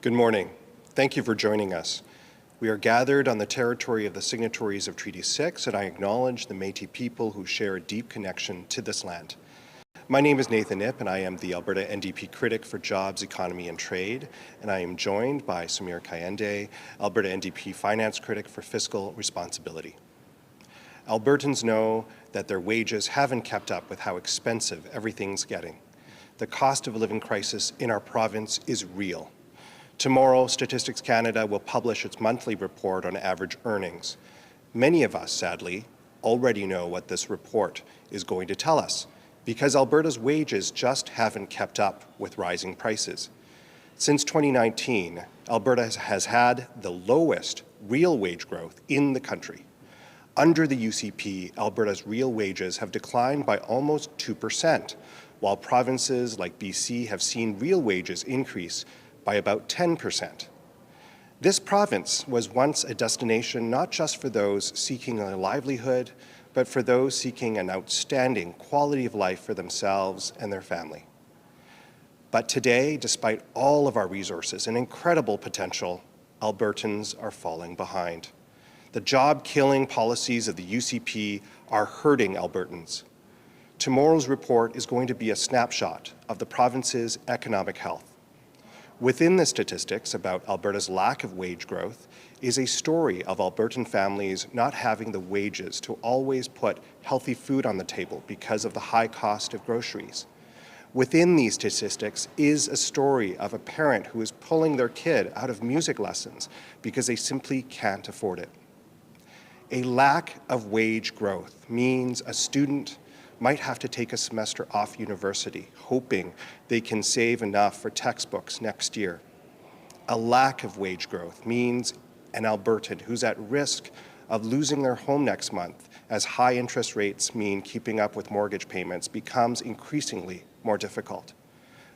Good morning. Thank you for joining us. We are gathered on the territory of the signatories of Treaty 6, and I acknowledge the Métis people who share a deep connection to this land. My name is Nathan Ip, and I am the Alberta NDP Critic for Jobs, Economy and Trade, and I am joined by Samir Kayande, Alberta NDP Finance Critic for Fiscal Responsibility. Albertans know that their wages haven't kept up with how expensive everything's getting. The cost of living crisis in our province is real. Tomorrow, Statistics Canada will publish its monthly report on average earnings. Many of us, sadly, already know what this report is going to tell us, because Alberta's wages just haven't kept up with rising prices. Since 2019, Alberta has had the lowest real wage growth in the country. Under the UCP, Alberta's real wages have declined by almost 2%, while provinces like BC have seen real wages increase by about 10%. This province was once a destination not just for those seeking a livelihood, but for those seeking an outstanding quality of life for themselves and their family. But today, despite all of our resources and incredible potential, Albertans are falling behind. The job-killing policies of the UCP are hurting Albertans. Tomorrow's report is going to be a snapshot of the province's economic health. Within the statistics about Alberta's lack of wage growth is a story of Albertan families not having the wages to always put healthy food on the table because of the high cost of groceries. Within these statistics is a story of a parent who is pulling their kid out of music lessons because they simply can't afford it. A lack of wage growth means a student might have to take a semester off university, hoping they can save enough for textbooks next year. A lack of wage growth means an Albertan who's at risk of losing their home next month, as high interest rates mean keeping up with mortgage payments becomes increasingly more difficult.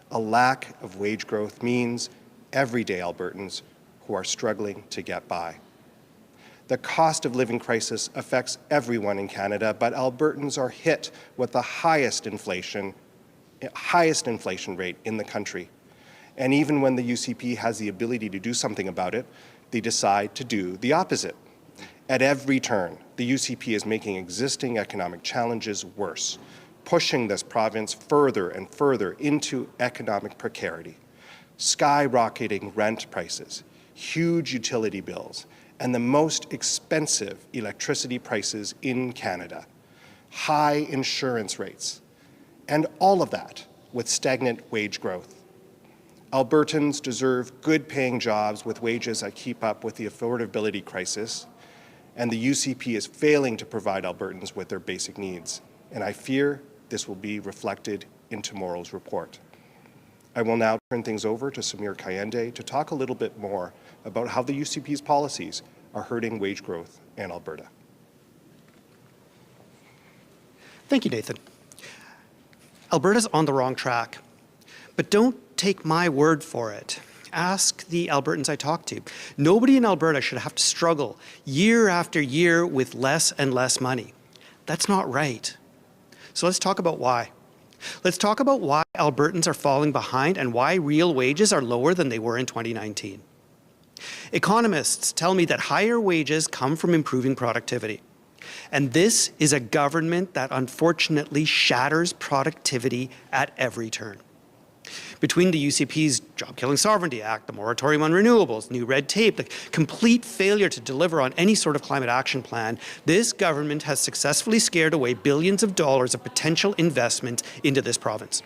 A lack of wage growth means everyday Albertans who are struggling to get by. The cost of living crisis affects everyone in Canada, but Albertans are hit with the highest inflation rate in the country. And even when the UCP has the ability to do something about it, they decide to do the opposite. At every turn, the UCP is making existing economic challenges worse, pushing this province further and further into economic precarity. Skyrocketing rent prices, huge utility bills, and the most expensive electricity prices in Canada, high insurance rates, and all of that with stagnant wage growth. Albertans deserve good-paying jobs with wages that keep up with the affordability crisis, and the UCP is failing to provide Albertans with their basic needs. And I fear this will be reflected in tomorrow's report. I will now turn things over to Samir Kayande to talk a little bit more about how the UCP's policies are hurting wage growth in Alberta. Thank you, Nathan. Alberta's on the wrong track, but don't take my word for it. Ask the Albertans I talk to. Nobody in Alberta should have to struggle year after year with less and less money. That's not right. So let's talk about why. Let's talk about why Albertans are falling behind and why real wages are lower than they were in 2019. Economists tell me that higher wages come from improving productivity. And this is a government that unfortunately shatters productivity at every turn. Between the UCP's Job-Killing Sovereignty Act, the moratorium on renewables, new red tape, the complete failure to deliver on any sort of climate action plan, this government has successfully scared away billions of dollars of potential investment into this province.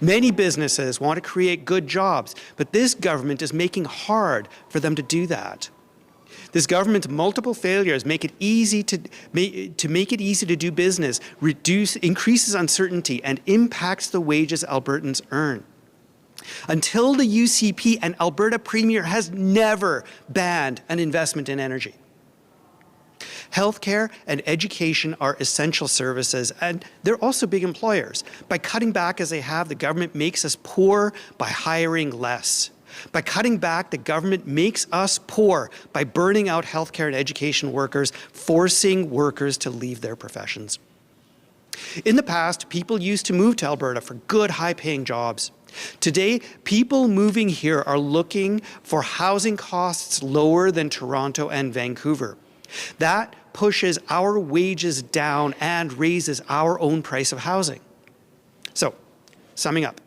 Many businesses want to create good jobs, but this government is making it hard for them to do that. This government's multiple failures make it easy to do business, increases uncertainty, and impacts the wages Albertans earn. Until the UCP, an Alberta Premier has never banned an investment in energy. Healthcare and education are essential services, and they're also big employers. By cutting back as they have, the government makes us poor by hiring less. By cutting back, the government makes us poor by burning out healthcare and education workers, forcing workers to leave their professions. In the past, people used to move to Alberta for good, high-paying jobs. Today, people moving here are looking for housing costs lower than Toronto and Vancouver. That pushes our wages down and raises our own price of housing. So, summing up,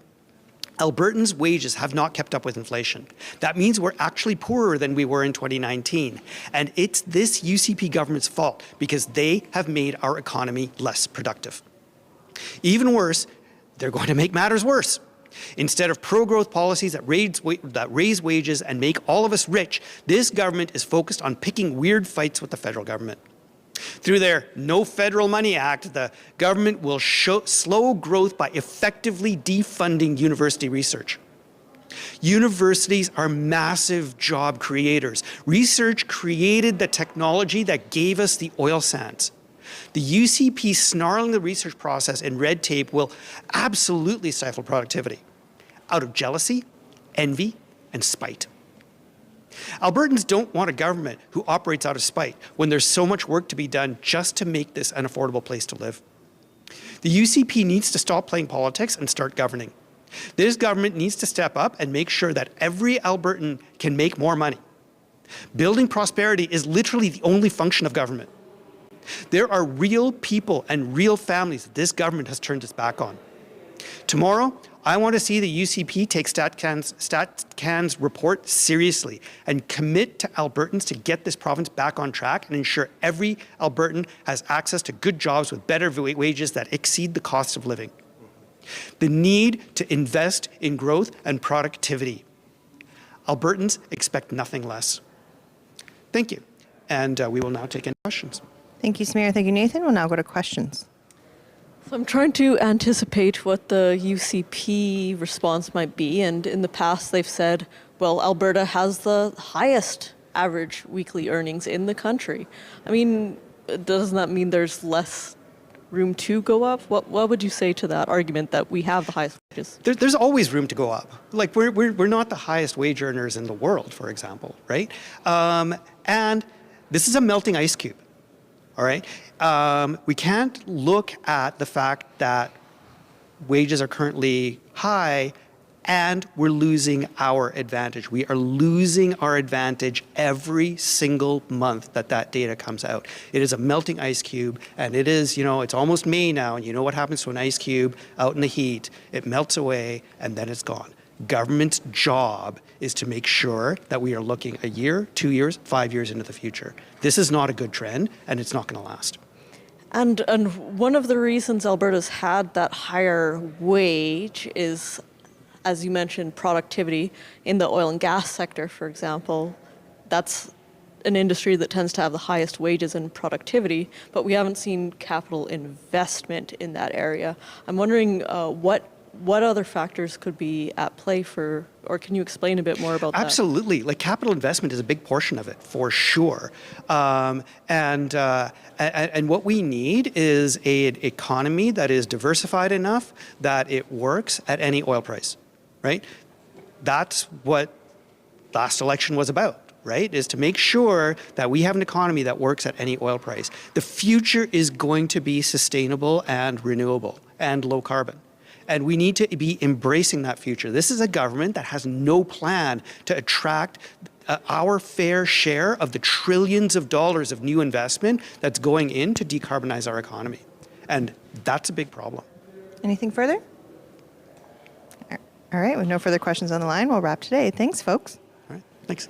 Albertans' wages have not kept up with inflation. That means we're actually poorer than we were in 2019. And it's this UCP government's fault because they have made our economy less productive. Even worse, they're going to make matters worse. Instead of pro-growth policies that raise wages and make all of us rich, this government is focused on picking weird fights with the federal government. Through their No Federal Money Act, the government will slow growth by effectively defunding university research. Universities are massive job creators. Research created the technology that gave us the oil sands. The UCP snarling the research process and red tape will absolutely stifle productivity out of jealousy, envy, and spite. Albertans don't want a government who operates out of spite when there's so much work to be done just to make this an affordable place to live. The UCP needs to stop playing politics and start governing. This government needs to step up and make sure that every Albertan can make more money. Building prosperity is literally the only function of government. There are real people and real families that this government has turned its back on. Tomorrow, I want to see the UCP take StatCan's report seriously and commit to Albertans to get this province back on track and ensure every Albertan has access to good jobs with better wages that exceed the cost of living. The need to invest in growth and productivity. Albertans expect nothing less. Thank you. And we will now take any questions. Thank you, Samir. Thank you, Nathan. We'll now go to questions. So I'm trying to anticipate what the UCP response might be, and in the past they've said, well, Alberta has the highest average weekly earnings in the country. I mean, doesn't that mean there's less room to go up? What would you say to that argument that we have the highest wages? There's always room to go up. Like we're not the highest wage earners in the world, for example, right? And this is a melting ice cube. All right? We can't look at the fact that wages are currently high and we're losing our advantage. We are losing our advantage every single month that data comes out. It is a melting ice cube, and it is, it's almost May now, and you know what happens to an ice cube out in the heat. It melts away, and then it's gone. Government's job is to make sure that we are looking a year, 2 years, 5 years into the future. This is not a good trend, and it's not going to last. And one of the reasons Alberta's had that higher wage is, as you mentioned, productivity in the oil and gas sector, for example. That's an industry that tends to have the highest wages and productivity, but we haven't seen capital investment in that area. I'm wondering what other factors could be at play for, or can you explain a bit more about that? Absolutely. Like capital investment is a big portion of it, for sure. And what we need is an economy that is diversified enough that it works at any oil price, right? That's what last election was about, right? Is to make sure that we have an economy that works at any oil price. The future is going to be sustainable and renewable and low carbon. And we need to be embracing that future. This is a government that has no plan to attract our fair share of the trillions of dollars of new investment that's going in to decarbonize our economy. And that's a big problem. Anything further? All right, with no further questions on the line, we'll wrap today. Thanks, folks. All right, thanks.